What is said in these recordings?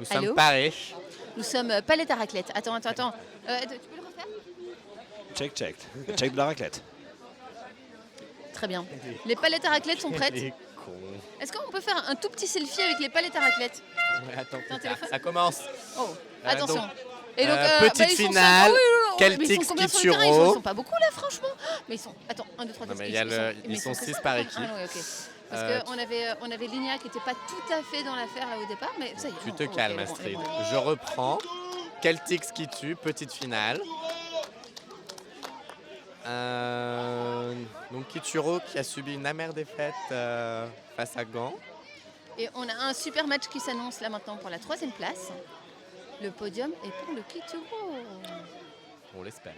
Nous Allô sommes parés. Nous sommes palette à raclette. Attends. Tu peux le refaire? Check. Check de la raclette. Très bien. Les palettes à raclette sont prêtes. Les cons. Est-ce qu'on peut faire un tout petit selfie avec les palettes à raclette? Ouais, attends, un plus tard. téléphone Ça commence. Oh, attention. donc, Et donc, petite ils sont finale, cinq. Mais Celtics ils sont combien sur le Kituro. terrain? Ils sont pas beaucoup là, franchement. Mais ils sont. Attends, 1, 2, 3, Non, 4, mais ils sont ils sont que 6 ça. par équipe. Ah, ouais, ok. Parce qu'on avait Linia qui n'était pas tout à fait dans l'affaire là au départ, mais ça y est. Tu bon, te ok, calmes, elle est bon, elle est Astrid. bon. Je reprends. Celtics qui tue, petite finale. Donc Kituro qui a subi une amère défaite face à Gand. Et on a un super match qui s'annonce là maintenant pour la 3e place. Le podium est pour le Kituro. On l'espère.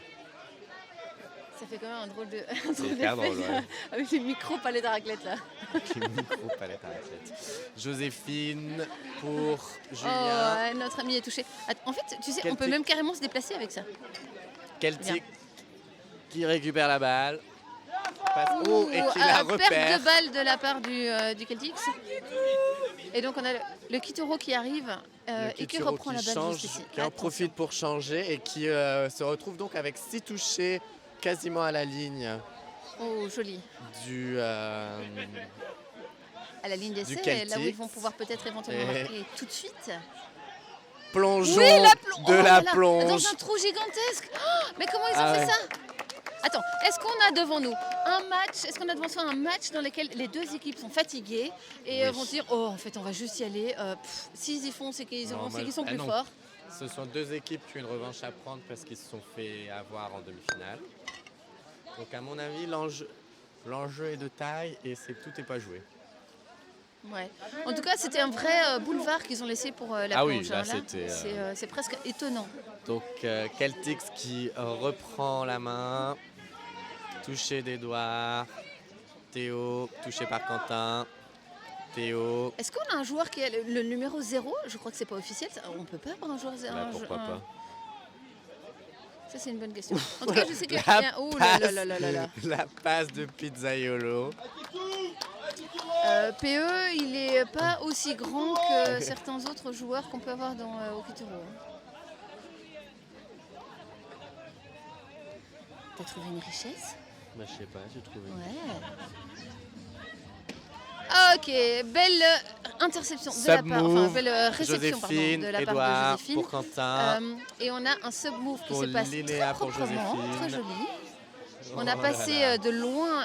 Ça fait quand même un drôle de. C'est hyper drôle, ouais. Avec les micro-palais de raclette là. Les micro-palettes à raclette. Joséphine pour Oh, Julien. ouais, notre ami est touché. En fait, tu sais, on peut Celtic. même carrément se déplacer avec ça. Celtic qui récupère la balle. Oh, et qui la Perte repère. de balle de la part du Celtics. Et donc on a le Kituro qui arrive Le et qui Kituro reprend la balle change, juste ici. qui en Attention. profite pour changer et qui se retrouve donc avec 6 touchés quasiment à la ligne Oh, joli. du À la ligne d'essai, là où Celtics. ils vont pouvoir peut-être éventuellement Et- marquer tout de suite. plongeon Oui, de oh la là là, plonge. dans un trou gigantesque. Oh, mais comment ils ont Ah fait ouais. ça? Attends, est-ce qu'on a devant nous un match? Est-ce qu'on a devant soi un match dans lequel les deux équipes sont fatiguées et Oui. vont se dire oh en fait on va juste y aller. S'ils y font, c'est qu'ils Non, c'est qu'ils sont ah plus non. forts. Ce sont deux équipes qui ont une revanche à prendre parce qu'ils se sont fait avoir en demi-finale. Donc à mon avis, l'enjeu est de taille et tout n'est pas joué. Ouais. En tout cas, c'était un vrai boulevard qu'ils ont laissé pour la Ah oui, plonge. là, hein, c'était, c'est presque étonnant. Donc Celtics qui reprend la main, touché d'Edouard, Théo, touché par Quentin, Théo, Est-ce qu'on a un joueur qui a le numéro 0? Je crois que c'est pas officiel. On peut pas avoir un joueur 0. bah, pourquoi pas. Ça, c'est une bonne question. En tout cas, je sais qu'il y La a. Oh là là là là là là. la passe de Pizzaiolo. PE, il est pas aussi grand que certains autres joueurs qu'on peut avoir au Kituro. T'as trouvé une richesse? Bah, je sais pas, j'ai trouvé. Ouais. Ok, belle interception de la part, Sub-move, belle réception pardon, Joséphine, de la part Edouard de Joséphine. pour Quentin. Et on a un sub-move qui Pour se passe Linéa, très pour proprement, Joséphine. très joli. On Oh a là passé là. de loin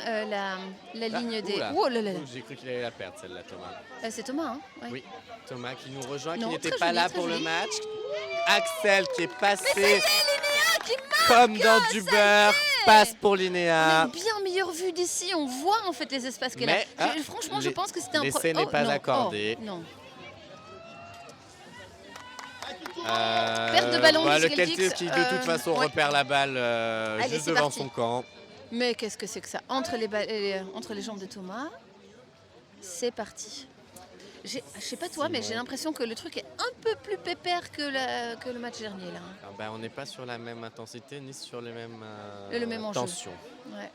la ligne des... Oula. Oh là là là. J'ai cru qu'il allait la perdre celle-là, Thomas. C'est Thomas, hein? Ouais. Oui, Thomas qui nous rejoint, Non, qui n'était très pas joli, là très pour le joli. match. Axel qui est passé Linéa qui marque, comme dans du ça beurre, y est. passe pour On a Linéa. une bien meilleure vue d'ici, on voit en fait les espaces qu'elle a. Mais, ah, Franchement, je pense que c'était un l'essai n'est pas non, accordé. oh, non. Perte Perte de ballon du le Celtics, Celtics qui de toute façon ouais. repère la balle Allez, juste c'est devant parti. son camp. Mais qu'est-ce que c'est que ça? Entre les jambes de Thomas, c'est parti. Je sais pas toi, mais j'ai l'impression que le truc est un peu plus pépère que le match dernier là. Ah ben, on n'est pas sur la même intensité ni sur les mêmes Le même enjeu. tensions. Ouais.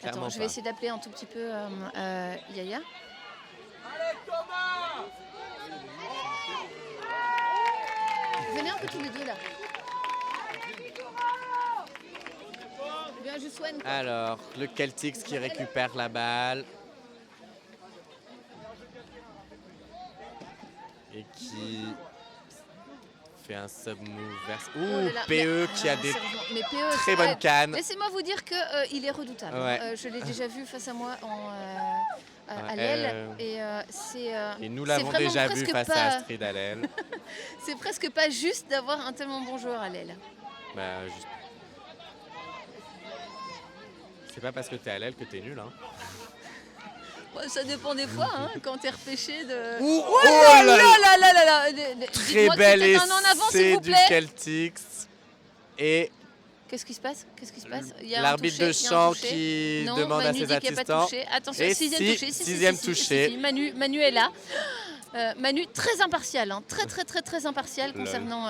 Clairement Attends, je vais pas. essayer d'appeler un tout petit peu Yaya. Venez un peu tous les deux là. Eh bien, je soigne. Alors, le Celtics qui récupère la balle. Et qui fait un sub-move vers... Oh Ouh, là là, PE qui a des sérieusement, mais PE, très bonnes cannes. Laissez-moi vous dire qu'il est redoutable. Ouais. Je l'ai déjà vu face à moi à Ouais, l'aile. Et c'est. Et nous c'est l'avons vraiment déjà vu presque face pas- à Astrid Allel. C'est presque pas juste d'avoir un tellement bon joueur à l'aile. Bah, juste- C'est pas parce que t'es Allel que t'es nul. Hein. Ouais, ça dépend des fois, hein, quand t'es repêché de. Ouh, Oh là là là là là. Très Dites-moi que bel c'était un en avant, s'il essai vous du plaît. Celtics. Et Qu'est-ce qui se passe? Qu'est-ce qui se passe? Il y a un l'arbitre touché, de il y a un champ touché. qui Non, demande Manu à ses dit qu'il y a pas de assistants. touché. Attention, Et sixième si, touché. sixième touché. Manu est là. Manu très impartial, hein, très impartial Lol. concernant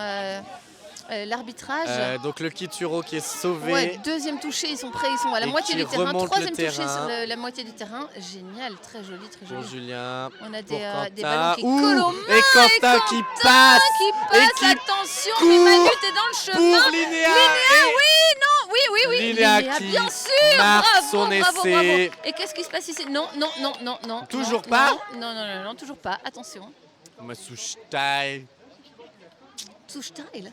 l'arbitrage. Donc le Kituro qui est sauvé. Ouais, deuxième touché, ils sont prêts, ils sont à la Et moitié qui du terrain. remonte le Troisième touché terrain. sur la moitié du terrain. Génial, très joli, très Pour joli. Julien. On a Pour des Quentin. ballons qui Ouh, collent aux mains. et Quentin qui passe. Qui Et passe, qui attention, court mais Manu, t'es dans le chemin. Pour Linéa. Oui. Linéa qui bien sûr. marque Bravo, son bravo, essai. bravo. Et qu'est-ce qui se passe ici? Non. Toujours non, pas Non, toujours pas. Attention. Masushtai. Touche-tile.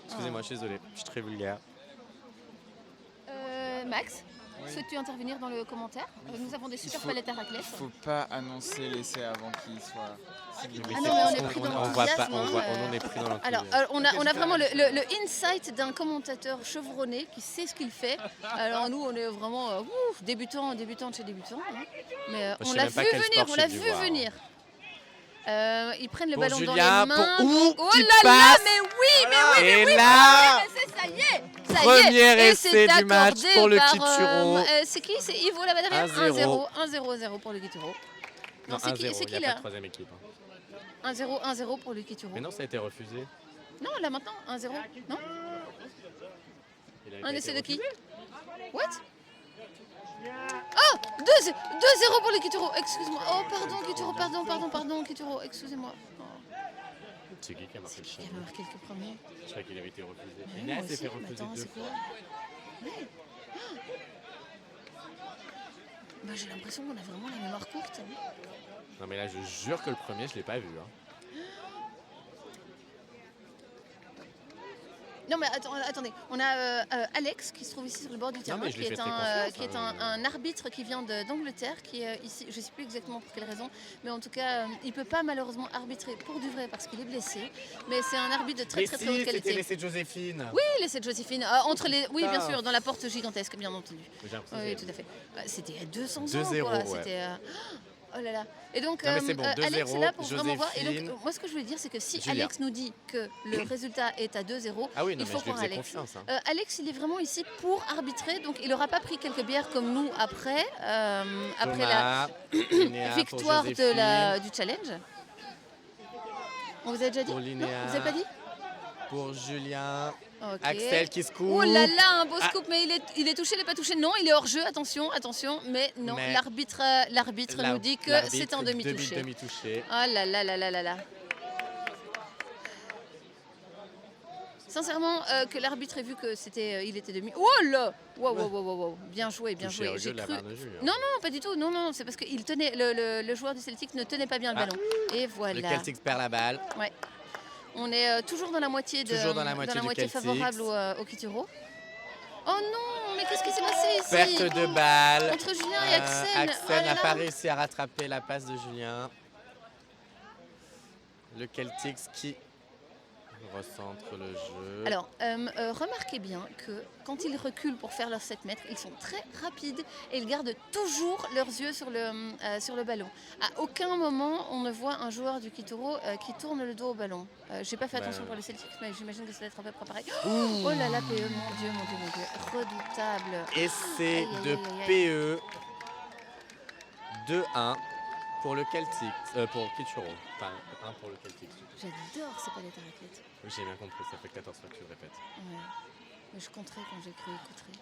Excusez-moi, je suis désolé, je suis très vulgaire. Max, souhaites-tu intervenir dans le commentaire? Nous avons des super palettes à raclette. Il faut pas annoncer l'essai avant qu'il soit. Ah non, mais on est pris dans on voit pas, l'enthousiasme, on est pris dans l'enthousiasme. Alors, on a vraiment le insight d'un commentateur chevronné qui sait ce qu'il fait. Alors nous, on est vraiment débutants de chez débutants. Hein. Mais Je on sais l'a même pas vu quel venir, sport on j'ai l'a dû vu voir. venir. Ils prennent le Pour ballon dans Julien, les mains. pour Oh qui là là, passe. mais oui, Et là, ça y est. premier Et essai c'est du match accordé pour le par, Kituro. c'est qui? C'est Ivo là-bas derrière. 1-0. 1-0 pour le Kituro. Non, c'est qui, 1-0, c'est qui il n'y a là pas de troisième équipe. 1-0 pour le Kituro. Mais non, ça a été refusé. Non, là maintenant, 1-0. Non, Il a un été essai de qui? refusé. What? Oh, 2-0 pour le Kituro. Excuse-moi. Oh, pardon, Kituro, pardon, Kituro. Excusez-moi. Oh, C'est qui a marqué le il premier? avait marqué le premier. Je croyais qu'il avait été refusé. Mais Linéa moi s'est aussi, fait mais refuser attends, 2 c'est quoi? fois. Ouais. Bah, j'ai l'impression qu'on a vraiment la mémoire courte. Non mais là, je jure que le premier, je l'ai pas vu. Hein. Non mais attendez, on a Alex qui se trouve ici sur le bord du terrain, mais je qui lui est, fais très un, confiance, qui est hein. un arbitre qui vient d'Angleterre, qui est ici, je ne sais plus exactement pour quelle raison, mais en tout cas, il ne peut pas malheureusement arbitrer pour du vrai parce qu'il est blessé, mais c'est un arbitre de très Mais très si, haute c'était qualité. l'essai de Joséphine. Oui, l'essai de Joséphine, entre les... oui bien sûr, dans la porte gigantesque, bien entendu. J'ai l'impression Oui, que tout à fait. C'était il y a 200 ans, 2-0, quoi. ouais. C'était... Oh là là. Et donc, Non, mais c'est bon, Alex 2-0, est là pour vraiment voir. Et Joséphine. donc, moi, ce que je voulais dire, c'est que si Julien. Alex nous dit que le résultat est à 2-0, Ah oui, non, il mais faut je lui croire faisais Alex. confiance. Hein. Alex, il est vraiment ici pour arbitrer, donc il n'aura pas pris quelques bières comme nous après la Thomas, Linéa pour victoire Joséphine, du challenge. On vous a déjà dit? Pour Non, Linéa. vous avez pas dit? pour Julien, Ok. Axel qui se coupe. Oh là là, un beau Ah. scoop, mais il est touché, il n'est pas touché. Non, il est hors jeu, attention, mais non, Mais l'arbitre nous dit que c'est un demi-touché. Demi-touché. Oh là là là là là là. Sincèrement, que l'arbitre ait vu que il était demi. Oh là! Wow. Bien joué, bien Touché joué. au J'ai jeu de la cru. Barne-Jus, hein. Non, pas du tout. Non, c'est parce qu'il tenait le joueur du Celtic ne tenait pas bien le Ah. ballon. Et voilà. Le Celtics perd la balle. Ouais. On est toujours dans la moitié Toujours dans la moitié du Celtics. favorable au Kituro. Oh non, mais qu'est-ce qui s'est passé ici? Perte de balle. Entre Julien et Axel. Axel Oh là n'a là. pas réussi à rattraper la passe de Julien. Le Celtics qui recentre le jeu. Alors, remarquez bien que quand ils reculent pour faire leurs 7 mètres, ils sont très rapides et ils gardent toujours leurs yeux sur le ballon. À aucun moment, on ne voit un joueur du Kituro qui tourne le dos au ballon. J'ai pas fait attention pour les Celtics, mais j'imagine que ça doit être à peu près pareil. Oh là là, PE, mon Dieu. Redoutable. Essai Aïe, de aïe, aïe, aïe. PE 2-1 pour le Celtics, pour Kituro. Enfin, 1 pour le Celtics. J'adore ces palettes à raclette. J'ai bien compris, ça fait 14 fois que tu le répètes. Ouais. Mais je compterai quand j'écris écouterai.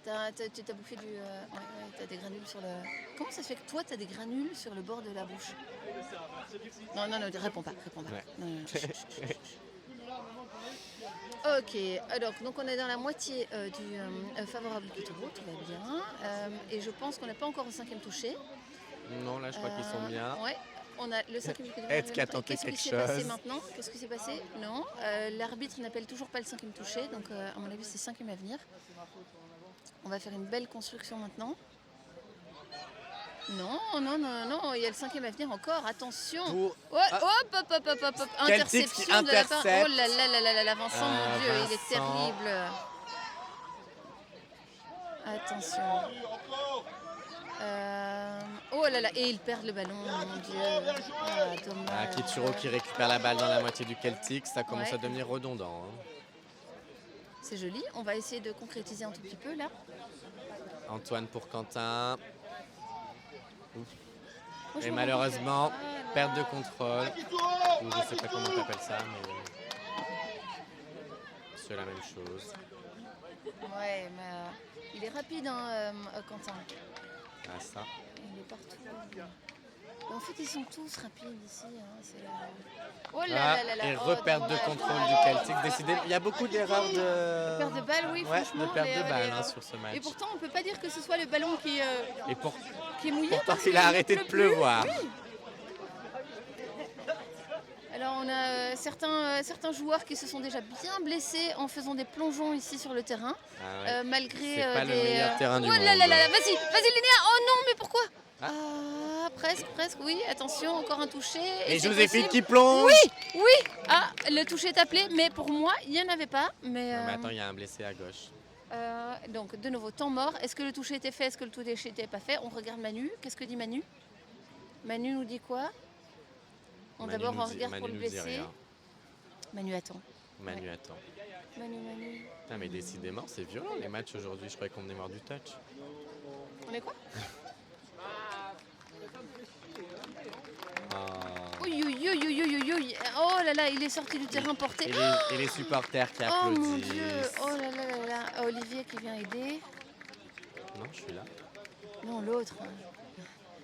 T'as bouffé du... t'as des granules sur le... Comment ça se fait que toi, t'as des granules sur le bord de la bouche? Non, réponds pas. Ouais. Non, chut. Ok, alors donc on est dans la moitié du favorable du Kituro, tout va bien. Et je pense qu'on n'a pas encore au 5e touché. Non, là, je crois qu'ils sont bien. Ouais. On a le 5e Kituro. Est-ce qu'il a tenté Qu'est-ce quelque qui s'est passé chose maintenant? Qu'est-ce qui s'est passé? Non. L'arbitre n'appelle toujours pas le 5e touché, donc à mon avis c'est 5e à venir. On va faire une belle construction maintenant. Non, il y a le 5e à venir encore, attention. Pour- Ouais, Ah. hop, Celtics qui interception de la part. intercepte. Oh là, Vincent, mon Dieu, il est Vincent. terrible. Attention. Oh là là, et il perd le ballon, mon Dieu. Ah, dommage. Kituro qui récupère la balle dans la moitié du Celtics, ça commence Ouais. à devenir redondant. Hein. C'est joli, on va essayer de concrétiser un tout petit peu là. Antoine pour Quentin. Moi, je Et me malheureusement, rends compte que- perte de contrôle. Ou je sais pas comment t'appelles ça, mais la même chose. Ouais, mais il est rapide, hein, Quentin. Ah, ça. Il est partout. En fait, ils sont tous rapides ici. Oh là Ah, là là là. et Oh, reperte de dommage, contrôle dommage. du Celtic. Décidé. Il y a beaucoup d'erreurs de. Perte de balle, oui, Ouais, franchement. de perte les- de balle les, hein, sur ce match. Et pourtant, on peut pas dire que ce soit le ballon qui Et pour... est mouillé. pourtant, parce il qu'il a ne arrêté de pleut plus. pleuvoir. Alors, on a certains joueurs qui se sont déjà bien blessés en faisant des plongeons ici sur le terrain. Ah ouais. Malgré C'est pas le des. meilleur terrain du Oh là monde. là là là, vas-y, Linéa. Oh non, mais pourquoi Ah. Presque, oui. Attention, encore un touché. Et c'est Joséphine possible. qui plonge. Oui. Ah, le touché est appelé, mais pour moi, il n'y en avait pas. Mais, Non, mais attends, il y a un blessé à gauche. donc, de nouveau, temps mort. Est-ce que le touché était fait? Est-ce que le touché n'était pas fait? On regarde Manu. Qu'est-ce que dit Manu? Manu nous dit quoi? D'abord, on regarde pour le Manu nous dit blessé. rien. Manu attend. Manu attend. Manu. Putain, mais décidément, c'est violent les matchs aujourd'hui. Je croyais qu'on venait voir du touch. On est quoi? Oh. Oui. Oh là là, il est sorti du terrain porté. Et les supporters qui Oh mon applaudissent. Dieu. Oh là là là là. Olivier qui vient aider. Non, je suis là. Non, l'autre.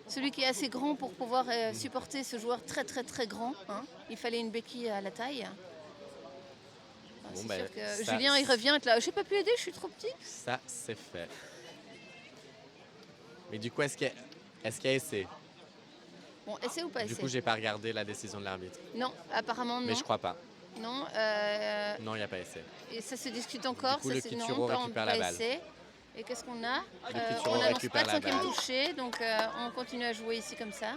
Celui qui est assez grand pour pouvoir supporter ce joueur très très très grand. Hein. Il fallait une béquille à la taille. Bon, C'est ben, sûr que ça- Julien il revient être là. Je n'ai pas pu aider, je suis trop petit. Ça, c'est fait. Mais du coup, est-ce qu'il y a essai? Bon, essai ou pas Du essai? coup, j'ai pas regardé la décision de l'arbitre. Non, apparemment non. Mais je crois pas. Non, Non, il n'y a pas essai. et ça se discute encore. Du coup, ça, le c'est Kituro récupère la balle. essai. Et qu'est-ce qu'on a? Le Kituro On n'annonce récupère pas de la cinquième balle. touché, donc on continue à jouer ici comme ça.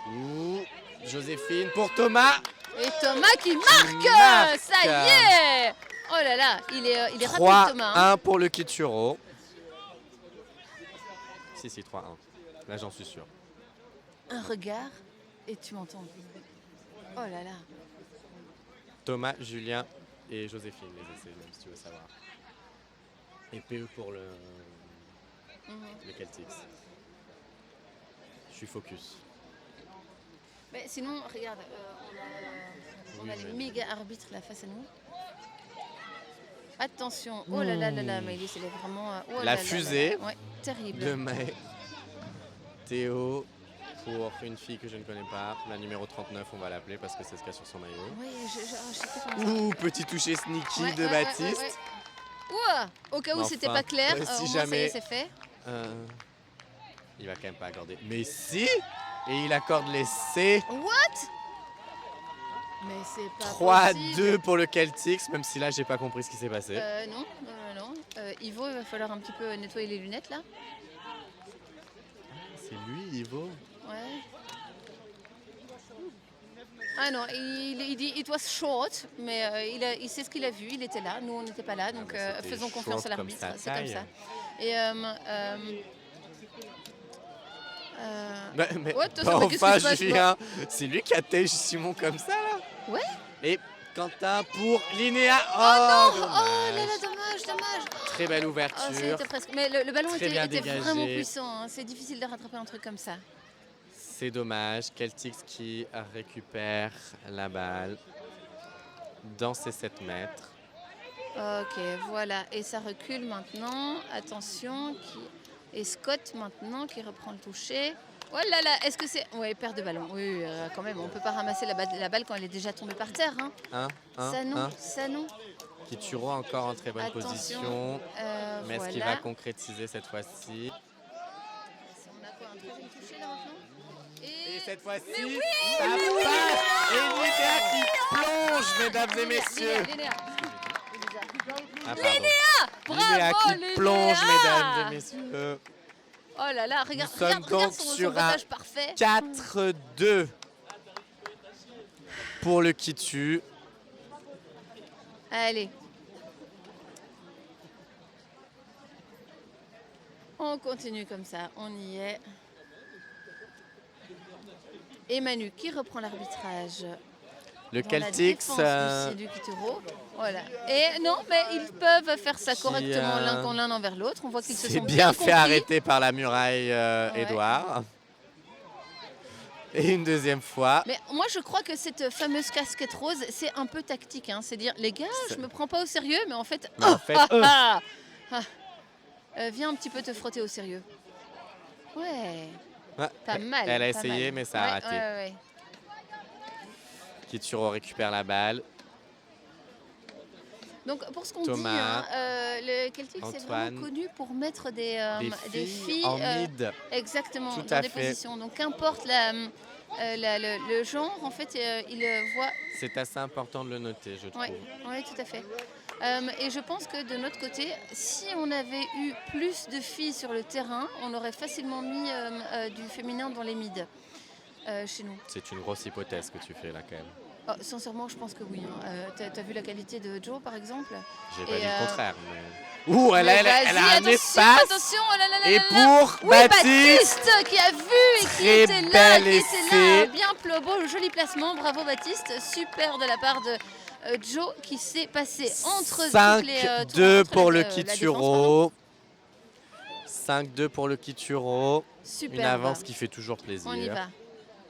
Ouh, Joséphine pour Thomas. Et Thomas qui marque, marque. ça y est. Oh là là, il est rapide Thomas. Hein. 3-1 pour le Kituro. Si, 3-1. Là, j'en suis sûr. Un regard et tu m'entends. Oh là là. Thomas, Julien et Joséphine, les essais, même si tu veux savoir. Et PE pour le Celtics. Je suis focus. Mais sinon, regarde, on a les méga arbitres là face à nous. Attention, oh là là là là, Maëlys, elle est vraiment. Oh La là là fusée là là. Ouais, terrible. de Théo pour une fille que je ne connais pas. La numéro 39, on va l'appeler parce que c'est ce qu'il y a sur son maillot. Oui, je sais pas comment Ouh, petit toucher sneaky Ouais, de ouais, Baptiste. ouais. Ouah, au cas où Mais c'était enfin, pas clair, si au moins jamais- c'est fait. Il va quand même pas accorder. Mais si. Et il accorde l'essai. What? Mais c'est pas 3-2 possible. pour le Celtics, même si là, j'ai pas compris ce qui s'est passé. Non. Ivo, il va falloir un petit peu nettoyer les lunettes là. C'est lui, Ivo. Ouais. Ah non, il dit it was short, mais il sait ce qu'il a vu, il était là, nous on n'était pas là, donc mais c'était faisons confiance à short comme l'arbitre, sa c'est comme taille. ça. Et Mais Ouais, attention, mais qu'est-ce enfin, qui se passe, Julien, c'est lui qui a têche Simon comme ça, là. Ouais. Et Quentin pour Linéa. Oh Oh, non, dommage. oh là là, dommage. Très belle Oh, ouverture. c'était presque. Mais le ballon Très bien était dégagé. vraiment puissant, hein. C'est difficile de rattraper un truc comme ça. C'est dommage. Celtics qui récupère la balle dans ses 7 mètres. Ok, voilà, et ça recule maintenant, attention, et Scott maintenant qui reprend le toucher. Oh là là, est-ce que c'est... Ouais, perte de ballon, oui, quand même, on peut pas ramasser la balle quand elle est déjà tombée par terre. Hein. Ça non. Kituro encore en très bonne Attention, position. Mais est-ce qu'il voilà. va concrétiser cette fois-ci? On a quoi, un troisième touché là maintenant? Et cette fois-ci, ça passe. Et Linéa qui plonge, mesdames et messieurs. Linéa. Ah, pardon. Bravo, Linéa qui Linéa. plonge, mesdames et messieurs. Oh là là, regarde, Nous sommes regarde donc son sur un passage parfait. 4-2 pour le Kitu. Allez. On continue comme ça, on y est. Et Manu qui reprend l'arbitrage. Le dans la Celtics défense du Kituro. Voilà. Et non, mais ils peuvent faire ça correctement l'un envers l'autre. On voit qu'ils se s'est sont bien fait compris. arrêter par la muraille Ouais. Edouard. Et une deuxième fois. Mais moi, je crois que cette fameuse casquette rose, c'est un peu tactique. Hein. C'est dire, les gars, je me prends pas au sérieux, mais en fait, Mais en fait, viens un petit peu te frotter au sérieux. Ouais, ouais, pas mal. elle a pas essayé, mal. mais ça a raté. Ouais. Kituro récupère la balle. Donc, pour ce qu'on dit, Thomas, le Celtic, c'est Antoine, vraiment connu pour mettre des filles en mid. exactement Tout dans à des fait. positions. Donc, qu'importe le genre, en fait, il voit. C'est assez important de le noter, je trouve. Oui, tout à fait. Et je pense que de notre côté, si on avait eu plus de filles sur le terrain, on aurait facilement mis du féminin dans les mids chez nous. C'est une grosse hypothèse que tu fais là quand même. Oh, sincèrement, je pense que oui. T'as vu la qualité de Joe, par exemple? J'ai pas Et, dit le contraire. Mais... Ouh, elle Mais a vas-y, un attention, espace. attention, oh là là là Et là là. pour Oui, Baptiste. Baptiste qui a vu et qui Très était là, bel qui était essai. là. Bien beau, joli placement. Bravo Baptiste. Super de la part de Joe qui s'est passé entre toutes les 5-2 entre pour le la défense, Kituro. 5-2 pour le Kituro. Super. Une avance qui fait toujours plaisir. On y va.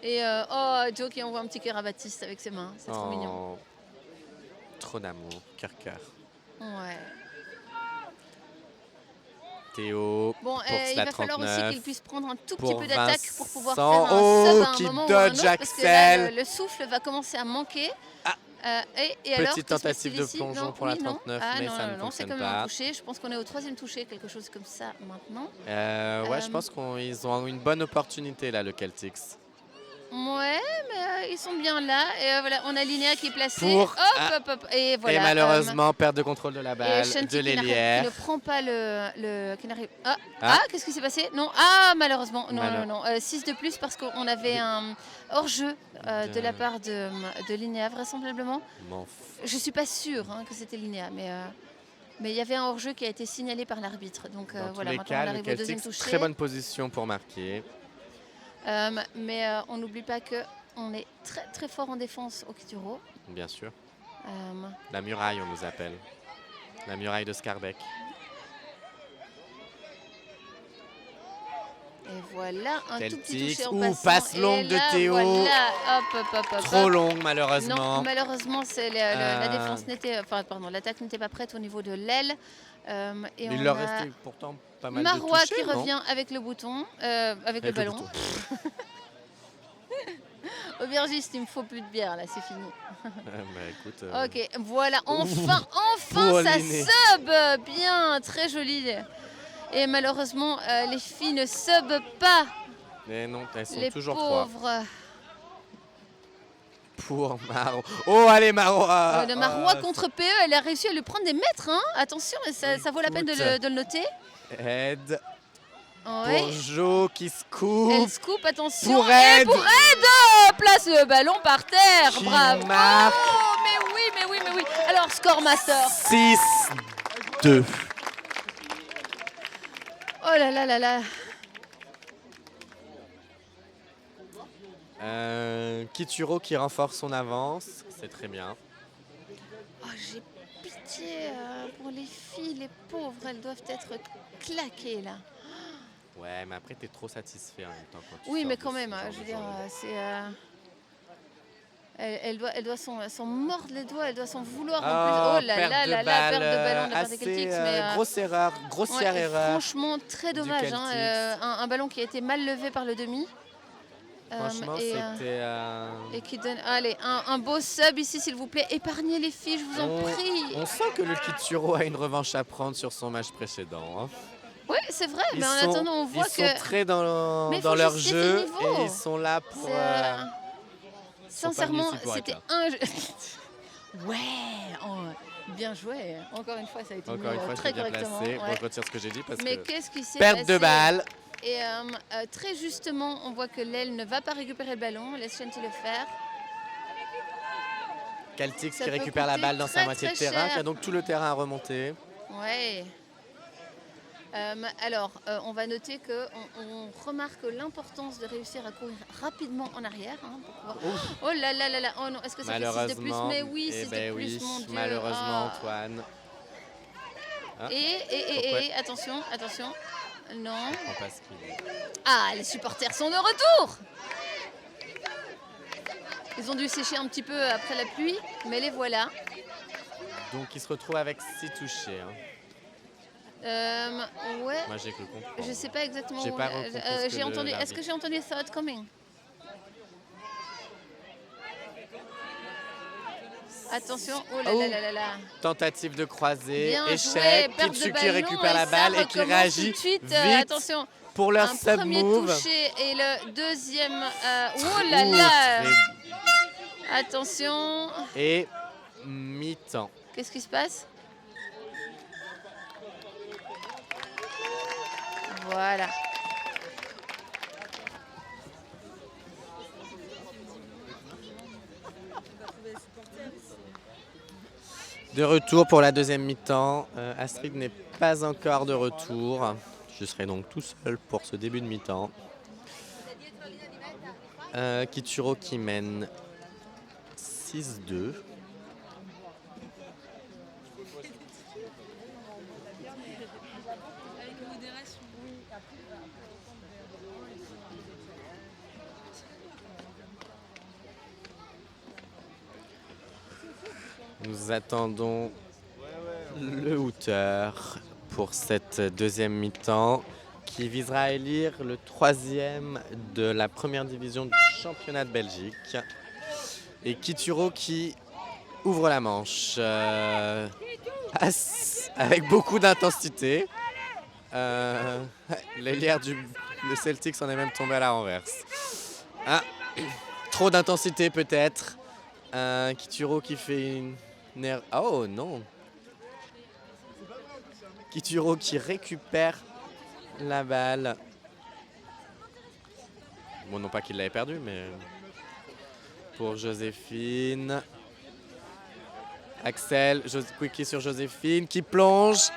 Et Joe qui envoie un petit cœur à Baptiste avec ses mains. C'est trop mignon. Trop d'amour. Cœur. Ouais. Théo. Bon, pour il la va falloir 39. aussi qu'il puisse prendre un tout petit Pour peu d'attaque pour pouvoir faire Vincent. un sub à un Qui moment ou à un dodge autre, parce que là, Axel. le souffle va commencer à manquer. Ah. Et alors, Petite que se tentative de passe-t-il ici? plongeon Non, pour la oui, non. 39, Ah, mais non, ça non, ne non, c'est fonctionne quand même un pas. touché. Je pense qu'on est au 3e touché, quelque chose comme ça maintenant. Ouais, je pense qu'ils ont une bonne opportunité là, le Celtics. Ouais, mais ils sont bien là. Et voilà, on a Linéa qui est placée. Pour- Hop. Et voilà. Et malheureusement, perte de contrôle de la et balle Shanti de qui l'ailière. ne prend pas qui n'arrive. Ah. Qu'est-ce qui s'est passé? Non. Malheureusement. Non. 6 de plus parce qu'on avait un hors-jeu de la part de Linéa, vraisemblablement. M'en fous. Je suis pas sûre que c'était Linéa, mais il y avait un hors-jeu qui a été signalé par l'arbitre. Donc Dans tous voilà, les maintenant cas, on le arrive au deuxième Celtics, touché. très bonne position pour marquer. Mais on n'oublie pas que on est très très fort en défense au Kituro. Bien sûr. Euh, La muraille, on nous appelle. La muraille de Scarbeck. Et voilà, un tout petit Celtics. touché en Ouh, passant. passe longue Et de là, Théo. Voilà, hop. Trop longue, malheureusement. Non, malheureusement, la défense l'attaque n'était pas prête au niveau de l'aile. Et Il on leur a restait pourtant pas mal Marois de touchés, qui non revient avec le bouton, avec le ballon. bouton. Aubergiste, il me faut plus de bière là, c'est fini. Bah, écoute, Ok, voilà, enfin Pour ça Liné. sub bien, très joli. Et malheureusement, les filles ne sub pas, Mais non, elles sont les toujours trois. pauvres. Pour Maro. Oh, allez, Maro. Le Marois contre PE, elle a réussi à lui prendre des mètres. Attention, ça vaut la peine de le noter. Ed. Ouais. Pour Jo qui scoop. Elle scoop, attention. Pour Et Ed. pour Ed, place le ballon par terre. Qui Bravo. marque. Oh, mais oui. Alors, score master. 6-2. Oh là là. Kituro qui renforce son avance. C'est très bien. Oh, j'ai pitié pour les filles, les pauvres. Elles doivent être claquées là. Ouais, mais après, t'es trop satisfait en même temps. Quand tu Oui, sors mais de quand ce même, genre je de veux dire, journée. elle doit s'en mordre les doigts, elle doit s'en vouloir en plus. Oh, Oh là perte là de là, balle, perte de ballon de la part des assez, Celtics. Mais grosse erreur, grossière ouais, erreur. franchement, très du dommage. Celtics. Un ballon qui a été mal levé par le demi. Franchement, Et c'était... qui donne. Allez, un beau sub ici, s'il vous plaît. Épargnez les filles, je vous en prie. On sent que le Kituro a une revanche à prendre sur son match précédent. Hein. Oui, c'est vrai, mais en attendant, on voit ils que. sont très dans Mais faut leur justifier jeu le niveau. et ils sont là pour... c'est, sont pas venus sincèrement, ici pour être c'était là. un jeu. Ouais, bien joué. Encore une fois, ça a été Encore mis, une fois, je très suis bien correctement. placé. Ouais. Bon, je retire ce que j'ai dit parce Mais que... qu'est-ce qui s'est Perte passé? de balle. Et très justement, on voit que l'aile ne va pas récupérer le ballon. Laisse Shanti le faire. Celtics Ça qui peut récupère la coûter balle dans sa très, moitié de très terrain, cher. qui a donc tout le terrain à remonter. Ouais. Alors, on va noter qu'on remarque l'importance de réussir à courir rapidement en arrière. Pour pouvoir... Oh là là. Oh non, est-ce que ça fait 6 de plus? Mais oui, 6 de plus, mon Dieu. Malheureusement, Ah. Antoine. Ah, Et attention. Non. je comprends pas ce qu'il dit. Ah, les supporters sont de retour. Ils ont dû sécher un petit peu après la pluie, mais les voilà. Donc il se retrouve avec 6 touchés. Hein. Ouais. Moi j'ai cru comprendre. Je sais pas exactement. J'ai pas recompris ce que j'ai entendu. Est-ce l'arbitre- que j'ai entendu third coming? Attention. Oh là Oh. là là là là. Tentative de croisée, Bien échec, joué, perte de Kitsu qui ballon, récupère et la ça balle et qui recommence réagit tout de suite. vite Attention. pour leur Un sub premier move. touché et le deuxième. Oh là là. Attention. Et mi-temps. Qu'est-ce qui se passe? Voilà. De retour pour la deuxième mi-temps. Astrid n'est pas encore de retour. Je serai donc tout seul pour ce début de mi-temps. Kituro qui mène 6-2. Nous attendons le hooter pour cette deuxième mi-temps qui visera à élire le 3e de la première division du championnat de Belgique. Et Kituro qui ouvre la manche avec beaucoup d'intensité. L'ailière le Celtics en est même tombé à la renverse. Ah, trop d'intensité peut-être. Kituro qui fait une erreur. Oh non! Kituro qui récupère la balle. Bon, non pas qu'il l'avait perdu, mais pour Joséphine. Axel, quickie sur Joséphine qui plonge.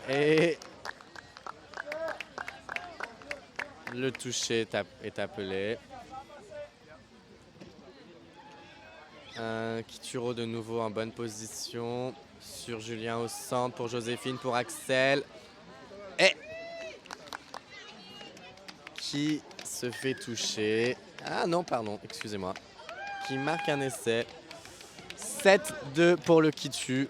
Et le toucher est appelé. Kituro de nouveau en bonne position sur Julien au centre pour Joséphine, pour Axel. Et qui se fait toucher. Ah non, pardon, excusez-moi. Qui marque un essai. 7-2 pour le Kitu.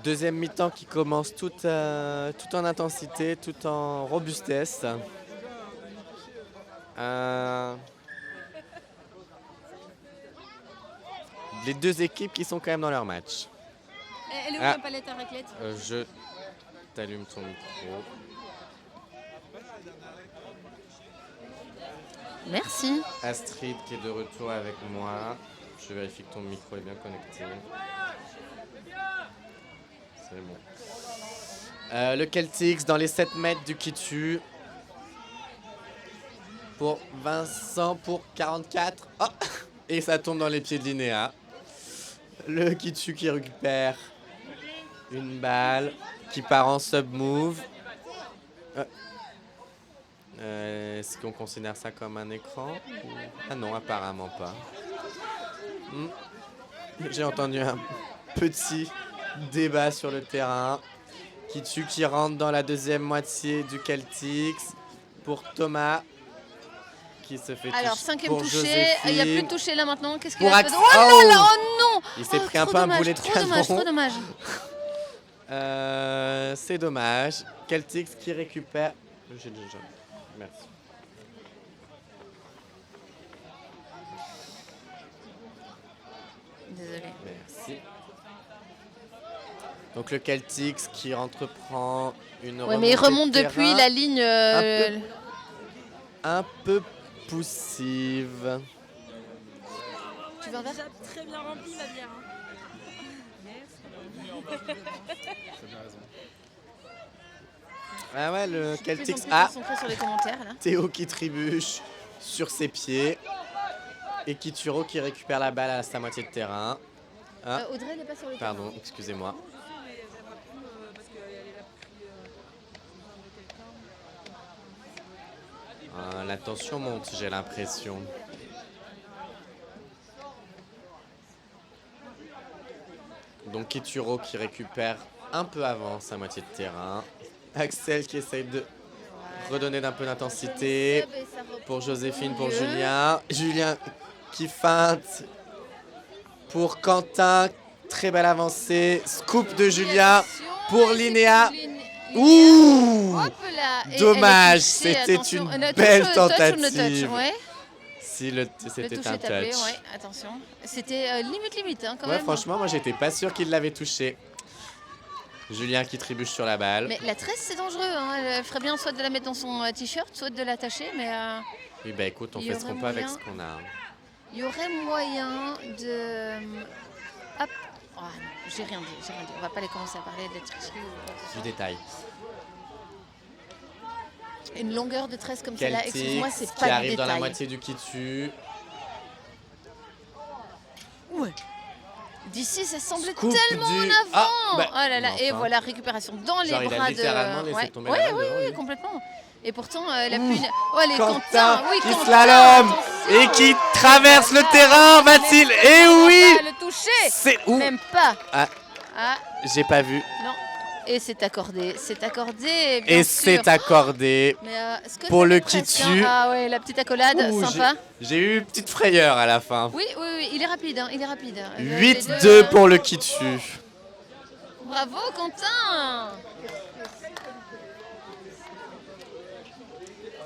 Deuxième mi-temps qui commence tout en intensité, tout en robustesse. Les deux équipes qui sont quand même dans leur match. Elle est où Ah. la palette à raclette? Je t'allume ton micro. Merci. Astrid qui est de retour avec moi. Je vérifie que ton micro est bien connecté. C'est bon. Le Celtics dans les 7 mètres du Kitu. Pour Vincent pour 44. Oh, et ça tombe dans les pieds de Linéa. Le Kitu qui récupère une balle, qui part en sub-move. Est-ce qu'on considère ça comme un écran? Ah non, apparemment pas. J'ai entendu un petit débat sur le terrain. Kitu qui rentre dans la deuxième moitié du Celtics pour Thomas qui se fait Alors, toucher. 5e Pour touché. Il n'y a plus de Joséphine. touché là maintenant. Qu'est-ce qu'il Pour a fait? Ax- Oh là là, Oh. oh non! Il s'est Oh, pris un trop peu un dommage, boulet de trop dommage, canon. trop dommage. C'est dommage. Celtics qui récupère. J'ai déjà. Merci. Désolée. Merci. Donc le Celtics qui entreprend une Ouais, mais il remontée remonte de depuis terrain la ligne. un peu poussive. Tu veux un verre? Déjà très bien rempli ma bière. Hein. Ah ouais, le De plus en Celtics plus a concentré sur les commentaires là. Théo qui trébuche sur ses pieds et Kituro qui récupère la balle à sa moitié de terrain. Ah, Audrey, elle n'est pas sur le pardon, excusez-moi. La tension monte, j'ai l'impression. Donc Kituro qui récupère un peu avant sa moitié de terrain. Axel qui essaye de redonner d'un peu d'intensité pour Joséphine, pour Julien. Julien qui feinte pour Quentin. Très belle avancée. Scoop de Julien pour Linéa. Ouh! Hop là. Et Dommage, elle est touchée, c'était attention. une Touch, belle touch ou no tentative. touch, ouais. Si Le c'était toucher un tapé, touch. ouais, attention. C'était limite hein, quand Ouais, même. franchement, moi j'étais pas sûr qu'il l'avait touché. Julien qui trébuche sur la balle. Mais la tresse, c'est dangereux. Hein. Elle ferait bien soit de la mettre dans son t-shirt, soit de l'attacher. Mais Oui, bah écoute, on il y fait ce aurait qu'on peut avec moyen. ce qu'on a. il y aurait moyen de... Hop. Oh, non, j'ai rien dit. On va pas les commencer à parler de la tricherie ou quoi que ce Du soit. détail. Une longueur de tresse comme celle-là, excuse-moi, Celtics c'est qui pas du arrive dans la détail. moitié du qui tue. Ouais. D'ici, ça semblait Scoop tellement du- en avant. Ah, bah, oh là là, mais et enfin. voilà, récupération dans les Genre, il a bras littéralement de... laissé ouais. tomber Ouais, la balle oui, devant oui, lui. complètement. Et pourtant, la Ouh. pune... Oh, les Quentin oui, qui Quentin, slalom attention. et qui traverse le Voilà, terrain, mais Mathilde. même Et pas, on va oui, pas le toucher. c'est où? Même pas. Ah, Ah, j'ai pas vu. non. Et c'est accordé, bien Et sûr. c'est accordé. Mais, ce que pour ça le fait qui presque, tue. hein. Ah ouais, la petite accolade, Ouh, sympa. j'ai eu une petite frayeur à la fin. Oui, il est rapide, hein, il est rapide. Les 8-2 deux, pour le qui tue. Bravo Quentin.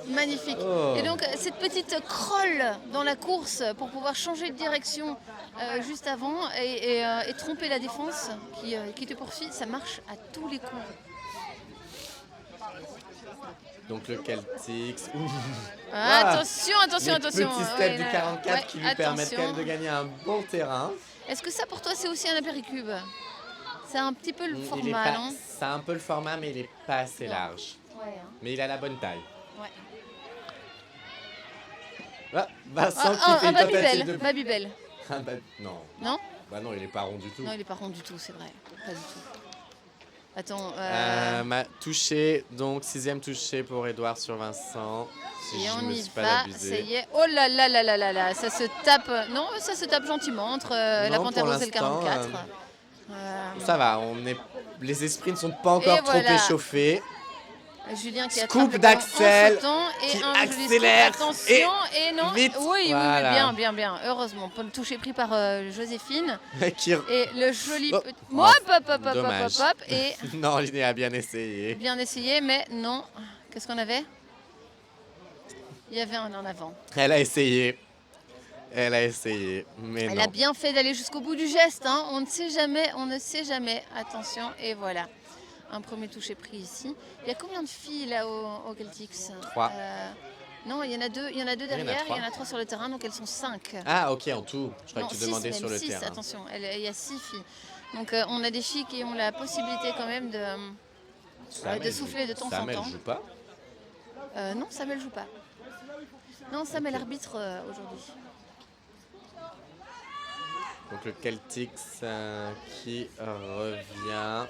Magnifique. Oh. Et donc cette petite crolle dans la course pour pouvoir changer de direction juste avant et tromper la défense qui te poursuit, ça marche à tous les coups. Donc le Celtics. Ouh. Attention. Les petits steps Ouais, du là, 44 ouais, qui lui permettent quand même attention. de gagner un bon terrain. Est-ce que ça pour toi c'est aussi un apéricube? C'est un petit peu le Il est format, pas, non? ça a un peu le format, mais il est pas assez Non. large. Ouais, hein. Mais il a la bonne taille. Ouais. Ah, Vincent qui fait Un une tentative Babybel, de... Babybel. Ah, bah, non. Non? Bah non, il est pas rond du tout. Non, il est pas rond du tout, c'est vrai. Pas du tout. Attends, Touché, donc 6e touché pour Edouard sur Vincent. Si et je on me y suis pas va, abusé. ça y est. Oh là là là là là là, ça se tape. Non, ça se tape gentiment entre la Non, Panthère pour Rose et le l'instant, 44. Ça va, les esprits ne sont pas encore Et trop voilà. échauffés. Julien qui Scoop attrape le ballon d'Axel, en sautant et qui un joli scoop. accélère Attention et non. vite, Oui, voilà. oui, bien. Heureusement, pour le toucher pris par Joséphine Qui... et le joli Oh. petit. Oh, Hop, dommage. et Non, Liné a bien essayé. bien essayé, mais non. Qu'est-ce qu'on avait? Il y avait un en avant. Elle a essayé. Mais Elle non. a bien fait d'aller jusqu'au bout du geste, hein. On ne sait jamais. Attention, et voilà. Un premier toucher pris ici. Il y a combien de filles là au Celtics? 3. Non, il y en a deux derrière, il y en a 3 sur le terrain, donc elles sont 5. Ah, ok, en tout. Je crois Non, que tu 6 demandais même, sur le 6, terrain. attention, il y a 6 filles. Donc on a des filles qui ont la possibilité quand même de souffler de temps en Samuel temps. joue pas. Non, Samuel joue pas. Non, Samuel arbitre aujourd'hui. Donc le Celtics qui revient.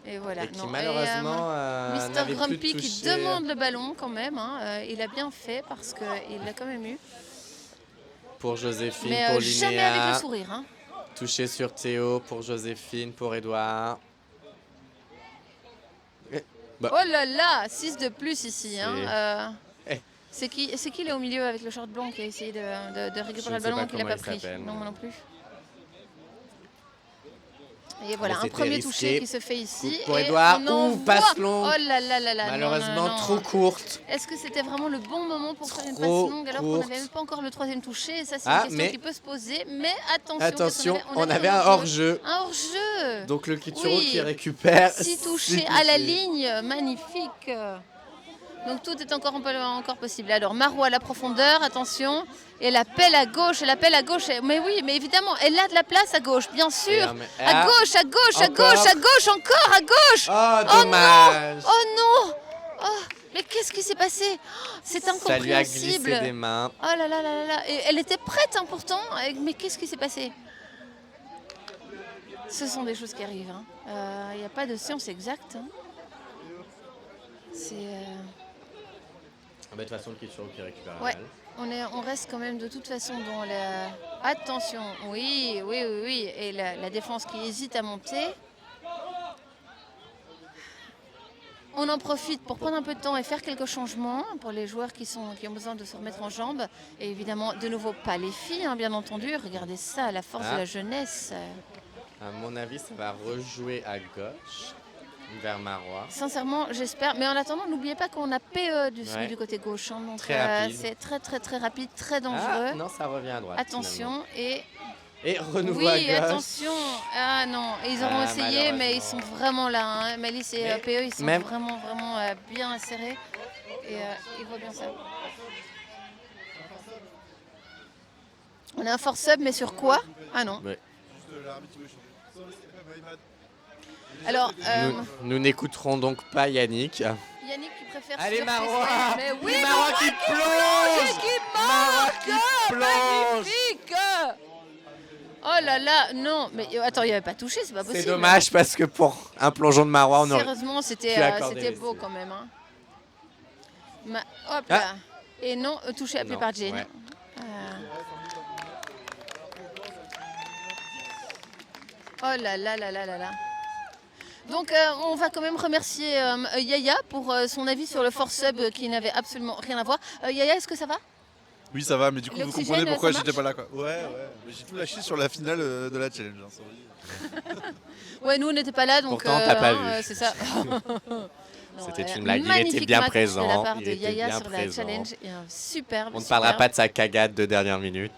Et voilà. Et qui Non, malheureusement Mister n'avait plus Grumpy de qui toucher. demande le ballon quand même. Hein. Il a bien fait parce qu'il l'a quand même eu. Pour Joséphine, Mais pour jamais avec Linéa. le sourire. Hein. Touché sur Théo, pour Joséphine, pour Edouard. Bah. Oh là là, 6 de plus ici. Hein. Eh. C'est qui là au milieu avec le short blanc qui a essayé de Je récupérer ne le sais ballon pas et qui l'a comment pas il pris? s'appelle, Non, mais- moi non plus. Et voilà, un c'était premier risqué. toucher qui se fait ici. Coup pour et Edouard. on envoie- Passe longue. Oh là là là là. Malheureusement non. trop courte. Est-ce que c'était vraiment le bon moment pour faire une passe Trop longue alors qu'on courte. n'avait même pas encore le 3e touché? Et ça, c'est Ah, une question mais- qui peut se poser. Mais attention, Attention, qu'est-ce on avait un hors-jeu. Un hors-jeu. Donc le Kituro Oui. qui récupère. 6 touchés six à la touchés. ligne, magnifique. Donc tout est encore possible. Alors Marou à la profondeur, attention. Et elle appelle à gauche, Mais oui, mais évidemment, elle a de la place à gauche, bien sûr. Non, mais- À Ah, gauche, encore. encore à gauche. Oh, dommage. Oh non. Oh, mais qu'est-ce qui s'est passé? C'est Ça lui a glissé incompréhensible. des mains. Oh là là là là là. Et elle était prête hein, pourtant. Mais qu'est-ce qui s'est passé? Ce sont des choses qui arrivent. Il n'y a pas de science exacte. Hein. C'est... Ah bah, de toute façon, le Kituro qui récupère la Ouais. balle. On reste quand même de toute façon dans la... Attention, oui. Et la défense qui hésite à monter. on en profite pour prendre un peu de temps et faire quelques changements pour les joueurs qui ont besoin de se remettre en jambes. Et évidemment, de nouveau, pas les filles, hein, bien entendu. Regardez ça, la force de la jeunesse. À mon avis, ça va rejouer à gauche, vers Marois. Sincèrement, j'espère. Mais en attendant, n'oubliez pas qu'on a PE du côté gauche. Hein, donc très rapide. c'est très rapide, très dangereux. Ah, non, ça revient à droite. Attention Finalement. et Et renouveau à oui, gauche. attention. Ah non, ils auront essayé, mais ils sont vraiment là. Hein. Malice et Mais PE, ils sont même- vraiment bien insérés. Et ils voient bien ça. On a un force sub, mais sur quoi? Ah non. Ouais. Alors, Nous n'écouterons donc pas Yannick. Yannick qui préfère Allez, surfer Marois. sur- Mais oui, Marois qui plonge. qui Marois marque. qui plonge. Magnifique. Oh là là, non, mais attends, il n'y avait pas touché, c'est pas possible. C'est dommage parce que pour un plongeon de Marois, on aurait... Sérieusement, pu c'était accorder c'était l'essai. beau quand même. Hein. Hop Ah. là. Et non, touché appelé Non, par Jane. ouais. Oh là là là là là là. Donc on va quand même remercier Yaya pour son avis sur le force sub qui n'avait absolument rien à voir. Yaya, est-ce que ça va? Oui, ça va, mais du coup, vous L'oxygène, comprenez pourquoi ça j'étais marche pas là, quoi. Ouais. Mais j'ai tout lâché sur la finale de la challenge. Hein, sorry. Ouais, nous on n'était pas là, donc Pourtant, t'as pas hein, vu. c'est ça. C'était Non, une blague, il magnifique était bien match présent. de la part Il de était Yaya bien sur la présent. challenge. Et un superbe. On ne parlera pas de sa cagade de dernière minute.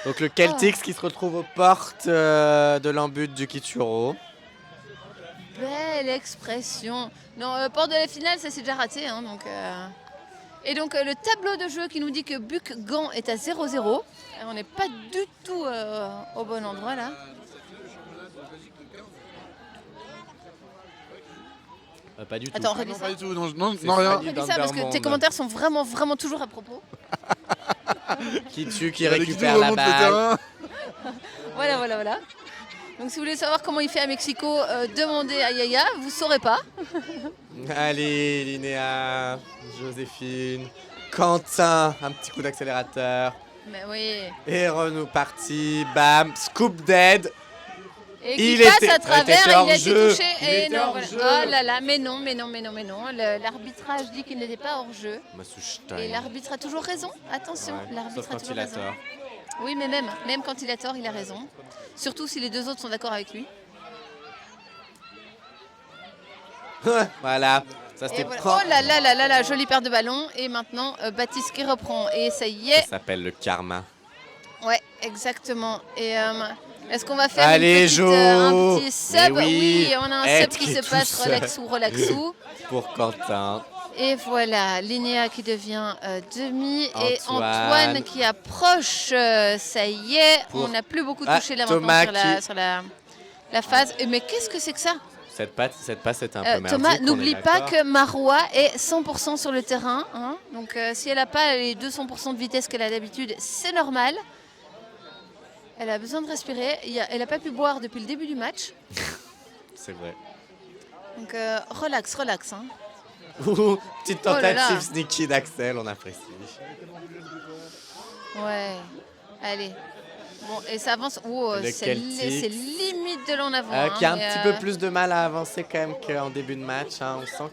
Donc le Celtics qui se retrouve aux portes de l'embut du Kituro. Belle expression. Non, porte de la finale, ça s'est déjà raté. Hein, donc, Et donc le tableau de jeu qui nous dit que Buc-Gand est à 0-0. On n'est pas du tout au bon endroit là. Pas du tout. Attends, Non, relis ça. pas du tout. Non, C'est rien. Fanny Relis ça parce que tes Dandermonde. commentaires sont vraiment toujours à propos. Qui tue, qui Allez, récupère qui la remonte le balle. terrain. Voilà. Donc si vous voulez savoir comment il fait à Mexico, demandez à Yaya, vous saurez pas. Allez, Linéa, Joséphine, Quentin, un petit coup d'accélérateur. Mais oui. Et Renaud parti, bam, scoop dead. Et qui Il passe était- à travers, il était hors il a été jeu. touché. Il Et était non, hors voilà. jeu. Oh là là, mais non. L'arbitrage dit qu'il n'était pas hors jeu. Et l'arbitre a toujours raison. Attention, Ouais, l'arbitre sauf a quand toujours il a raison. tort. Oui, mais même quand il a tort, il a raison. Surtout si les deux autres sont d'accord avec lui. Voilà, ça c'était Et voilà. propre. Oh là là là là là, jolie paire de ballons. Et maintenant, Baptiste qui reprend. Et ça y est. Ça s'appelle le karma. Ouais, exactement. Et est-ce qu'on va faire Allez, une petite, Jo. un petit sub? Mais oui, on a un Ed sub qui qui se est passe tout seul. relaxou. Pour Quentin. Et voilà, Linéa qui devient demi et Antoine. Antoine qui approche. Ça y est, Pour- on n'a plus beaucoup Ah, touché là Thomas maintenant sur la phase. Mais qu'est-ce que c'est que ça? Cette passe est un peu merdique. Thomas, on n'oublie est pas d'accord. que Marois est 100% sur le terrain. Hein. Donc si elle n'a pas les 200% de vitesse qu'elle a d'habitude, c'est normal. Elle a besoin de respirer. Elle n'a pas pu boire depuis le début du match. C'est vrai. Donc relax. Hein. Ouh, petite Oh là là. tentative sneaky d'Axel, on apprécie. Ouais, allez. Bon, et ça avance. Oh, Le c'est Celtic. c'est limite de l'en avant. Qui a un mais, petit peu plus de mal à avancer quand même qu'en début de match. Hein. On sent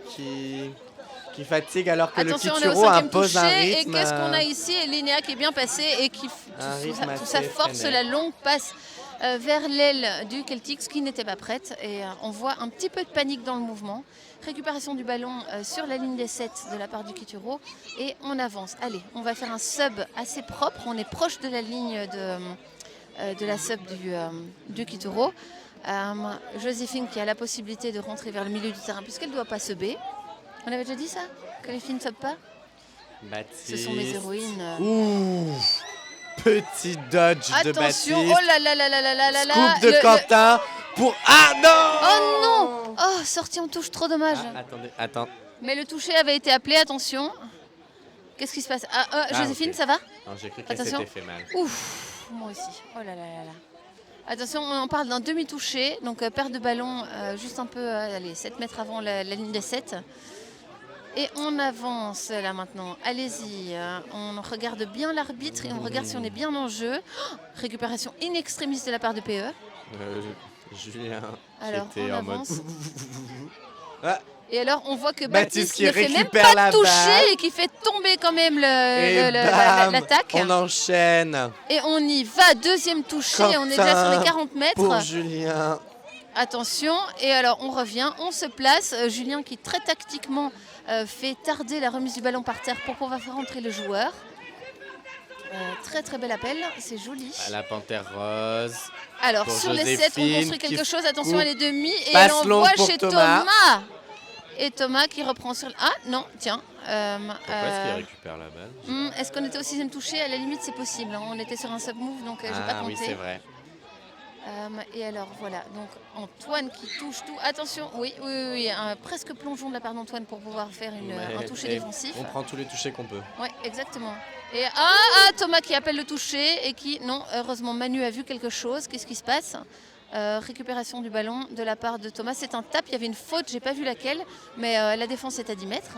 qu'il fatigue alors que Attention, le on est au Kituro 5e impose un touché. Et rythme. qu'est-ce qu'on a ici? Linéa qui est bien passée et qui, Un sous rythme sa assez force, effréné. la longue passe vers l'aile du Celtics qui n'était pas prête. Et on voit un petit peu de panique dans le mouvement. Récupération du ballon sur la ligne des 7 de la part du Kituro. Et on avance. Allez, on va faire un sub assez propre. On est proche de la ligne de la sub du Kituro. Joséphine qui a la possibilité de rentrer vers le milieu du terrain puisqu'elle ne doit pas subber. On avait déjà dit ça? Que les filles ne subent pas? Baptiste. Ce sont mes héroïnes. Ouh, petit dodge de Baptiste. Attention, oh là là là là là là là là. Scoop de Quentin pour... Ah non! Oh non! Oh, sortie en touche, trop dommage. Attends. Mais le toucher avait été appelé, attention. Qu'est-ce qui se passe? Joséphine, ok. ça va? Non, j'ai cru qu'elle Attention. s'était fait mal. Ouf, moi aussi. Oh là là là là. Attention, on en parle d'un demi-touché, donc perte de ballon juste un peu, allez, 7 mètres avant la ligne des 7. Et on avance là maintenant. Allez-y. On regarde bien l'arbitre et on regarde si on est bien en jeu. Oh, récupération in extremis de la part de PE. Julien Alors, qui était on en mode... avance. Ah, Et alors, on voit que Baptiste Baptiste qui ne fait même récupère pas la toucher balle. et qui fait tomber quand même et bam, l'attaque. on enchaîne Et on y va. Deuxième touché. On est déjà sur les 40 mètres. pour Julien. Attention. Et alors, on revient. On se place. Julien qui, très tactiquement, fait tarder la remise du ballon par terre pour pouvoir faire rentrer le joueur. Très très bel appel, c'est joli. La panthère rose. Alors pour sur les 7, on Joséphine construit quelque qui chose. Attention à les demi. Et passe elle longue envoie pour chez Thomas. Et Thomas qui reprend sur... Ah non, tiens. Pourquoi est-ce qu'il récupère la balle? Est-ce qu'on était au 6e touché? À la limite, c'est possible. Hein. On était sur un sub-move, donc j'ai pas compté. Oui, c'est vrai. Et alors voilà, donc Antoine qui touche tout. Attention, oui, un presque plongeon de la part d'Antoine pour pouvoir faire un toucher défensif. On prend tous les touchés qu'on peut. Oui, exactement. Et Thomas qui appelle le toucher et qui, non, heureusement Manu a vu quelque chose. Qu'est-ce qui se passe? Récupération du ballon de la part de Thomas. C'est un tap, il y avait une faute, j'ai pas vu laquelle, mais la défense est à 10 mètres.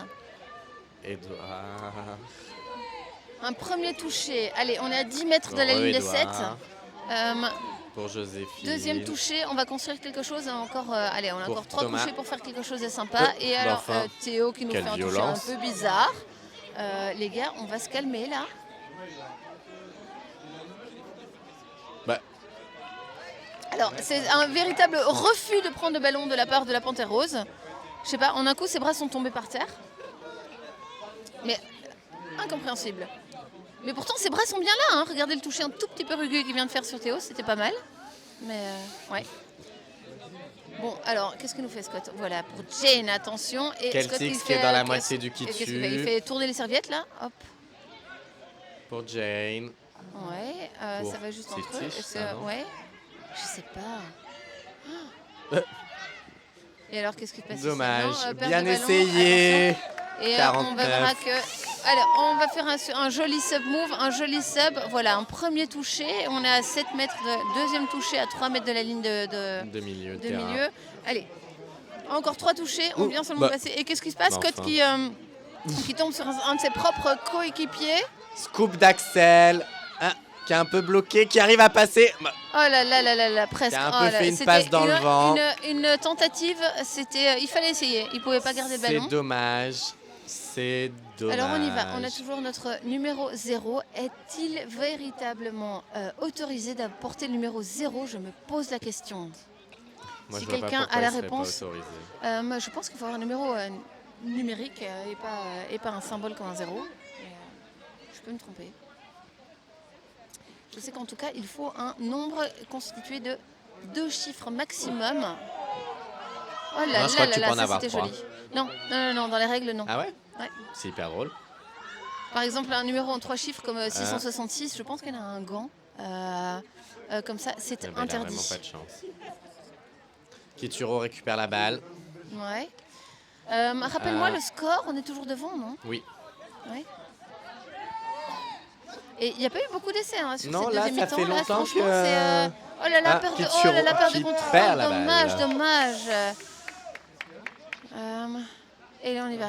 Edouard. Un premier toucher. Allez, on est à 10 mètres de la ligne des 7. Pour Joséphine. Deuxième touché, on va construire quelque chose. Encore, allez, on a encore 3 Thomas. touchés pour faire quelque chose de sympa. Et alors, enfin, Théo qui nous fait un violence. toucher un peu bizarre. Les gars, on va se calmer là. Bah. Alors, c'est un véritable refus de prendre le ballon de la part de la Panthère Rose. Je sais pas, en un coup, ses bras sont tombés par terre. Mais incompréhensible. Mais pourtant, ses bras sont bien là. Hein. Regardez le toucher un tout petit peu rugueux qu'il vient de faire sur Théo, c'était pas mal. Mais ouais. Bon, alors, qu'est-ce que nous fait Scott? Voilà, pour Jane, attention. Et Celtics Scott, il qui est fait, dans la moitié du qui qu'est-ce qu'il tue. fait? Il fait tourner les serviettes là. Hop. Pour Jane. Ouais, Pour ça va juste entre eux. Tish, ça, non Ouais, je sais pas. Et alors, qu'est-ce qui se passe ici? Dommage. Non, perte Bien de ballon, essayé. attention. Et on 49. verra que... Alors, on va faire un joli sub-move, un joli sub. Voilà, un premier touché. On est à 7 mètres, deuxième touché à 3 mètres de la ligne De milieu. de milieu. Allez, encore 3 touchés, on vient seulement passer. Et qu'est-ce qui se passe? Bah, Scott qui tombe sur un de ses propres coéquipiers. Scoop d'Axel. Qui est un peu bloqué, qui arrive à passer. Oh là là là là là, presque. Qui a un Oh peu là, fait une c'était passe dans le vent. Une tentative, il fallait essayer. Il ne pouvait pas garder le ballon. C'est dommage. C'est dommage. Alors on y va, on a toujours notre numéro 0. Est-il véritablement autorisé d'apporter le numéro 0? Je me pose la question. Moi, Si je vois pas quelqu'un pourquoi a la il serait pas réponse, autorisé. je pense qu'il faut avoir un numéro numérique et pas un symbole comme un 0. Je peux me tromper. Je sais qu'en tout cas, il faut un nombre constitué de 2 chiffres maximum. Oh là Non, je crois là que tu là, peux en ça avoir c'était 3. joli. Non, dans les règles, non. Ah ouais? Ouais. C'est hyper drôle. Par exemple, un numéro en 3 chiffres comme 666, je pense qu'elle a un gant. Comme ça, c'est Eh ben, il a interdit. vraiment pas de chance. Kituro récupère la balle. Ouais. Rappelle-moi le score, on est toujours devant, non? Oui. Ouais. Et il n'y a pas eu beaucoup d'essais sur Non, cette là, deuxième ça mi-temps. fait Là, longtemps franchement, que- c'est... Oh là là, Ah, perte de Kituro contrôle. perd la balle. Dommage. Et là, on y va.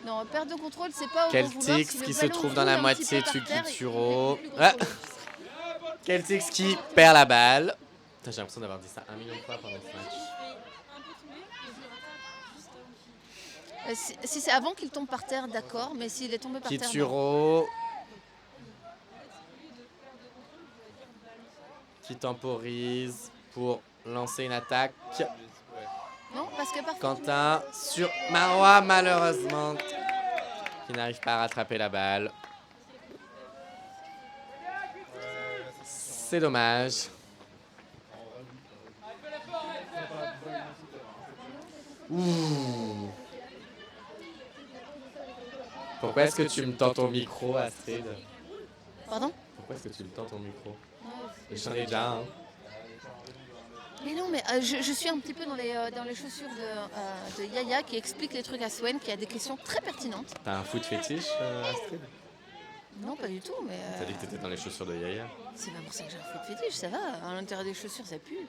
Non, perte de contrôle, c'est pas au bon vouloir. Celtics Si le qui se ballon trouve dans la roule un petit moitié peu de par terre, Kituro. il est plus Celtics qui perd la balle. Putain, j'ai l'impression d'avoir dit ça 1 million de fois pendant ce match. Si c'est avant qu'il tombe par terre, d'accord, mais s'il est tombé par terre, non. Kituro qui temporise pour lancer une attaque. Non, parce que parfois... Quentin sur Marois, malheureusement, qui n'arrive pas à rattraper la balle. C'est dommage. Ouh. Pourquoi est-ce que tu me tends ton micro, Astrid? Pardon? Pourquoi est-ce que tu me tends ton micro? J'en ai déjà un. Mais non, mais je suis un petit peu dans les chaussures de Yaya qui explique les trucs à Swen, qui a des questions très pertinentes. T'as un foot fétiche, Astrid? Non, pas du tout, mais T'as dit que t'étais dans les chaussures de Yaya. c'est pas pour ça que j'ai un foot fétiche, ça va. À l'intérieur des chaussures, ça pue.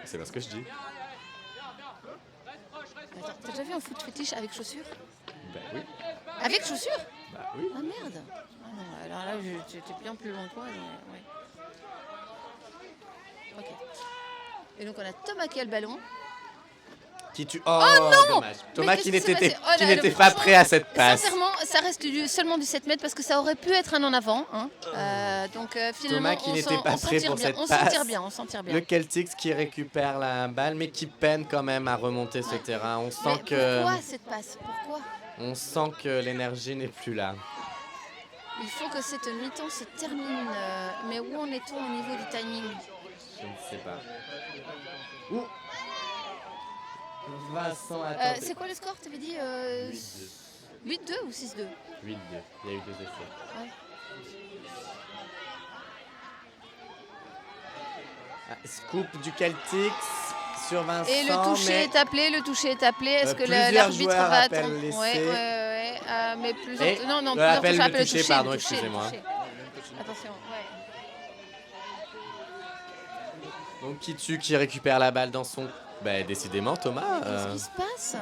C'est pas ce que je dis. Attends, t'as déjà vu un foot fétiche avec chaussures? Bah oui. Avec chaussures? Bah oui. Ah merde. Ah non, alors là, j'étais bien plus loin que moi. Mais... ouais. Ok. Et donc on a Thomas qui a le ballon. Qui tu... Oh, non dommage. Thomas qu'est-ce qui qui s'est n'était passé? Oh là qui là, n'était pas franchement, prêt à cette passe. Sincèrement, ça reste seulement du 7 mètres parce que ça aurait pu être un en avant. Hein. Donc finalement, Thomas qui n'était pas prêt pour cette on passe. s'en tire bien. Le Celtics qui récupère la balle, mais qui peine quand même à remonter ce terrain. On Mais sent que, pourquoi cette passe? Pourquoi? on sent que l'énergie n'est plus là. Il faut que cette mi-temps se termine. Mais où en est-on au niveau du timing? Je ne sais pas. Ouh. Vincent a tenté. C'est quoi le score? T'avais dit 8-2 ou 6-2? 8-2. Il y a eu 2 essais. Ouais. Ah, scoop du Celtics sur Vincent. Et le toucher mais... est appelé, le toucher est appelé. Est-ce que plusieurs l'arbitre joueurs va appellent attendre? l'essai. Ouais. Mais plusieurs. Et Non, le plusieurs appel touches, le appelle toucher, le toucher, pardon, le toucher, excusez-moi. le toucher. Attention, ouais. Donc qui récupère la balle dans son... Bah décidément Thomas, Qu'est-ce qui se passe?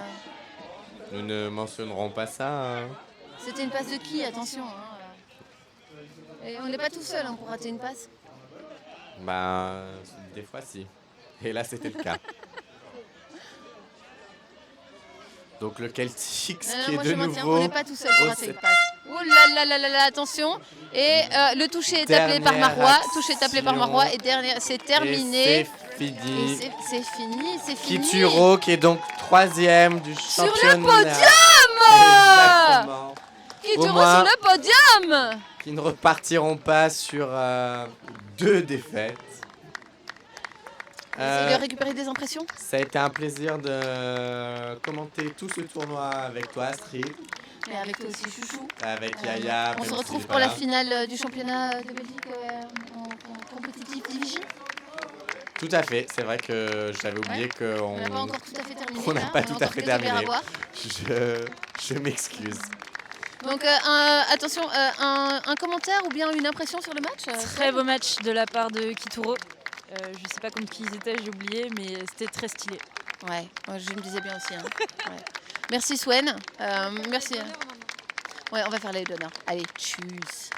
nous ne mentionnerons pas ça. Hein. C'était une passe de qui? Attention. Hein. Et on n'est pas tout seul hein, pour rater une passe. Bah des fois si. Et là c'était le cas. Donc le Celtics qui est moi de je maintiens, on nouveau... n'est pas tout seul pour rater une passe. Oh là, attention. Et le toucher est appelé par Dernière Marois. Toucher est appelé par action. Marois. Et dernière, c'est terminé. Et c'est fini. Et c'est fini. Kituro qui est donc 3e du Sur le championnat. podium. Exactement. Qui Au tourne moins- sur le podium. Qui ne repartiront pas sur 2 défaites. Essayez de récupérer des impressions. Ça a été un plaisir de commenter tout ce tournoi avec toi Astrid, Et avec toi aussi, chouchou. avec Yaya. On même se s'il retrouve est pour pas la là. finale du championnat de Belgique en compétitive division. Tout à fait, c'est vrai que j'avais oublié qu'on On n'a pas encore tout à fait terminé. on n'a là. pas On a tout à encore fait quelques verres à terminé. boire. Je m'excuse. Donc attention, un commentaire ou bien une impression sur le match Très beau match de la part de Kituro. Je sais pas contre qui ils étaient, j'ai oublié, mais c'était très stylé. Ouais, je me disais bien aussi. Hein. Ouais. Merci Swen. Merci. Ouais, on va faire les donneurs. Allez, tchuss.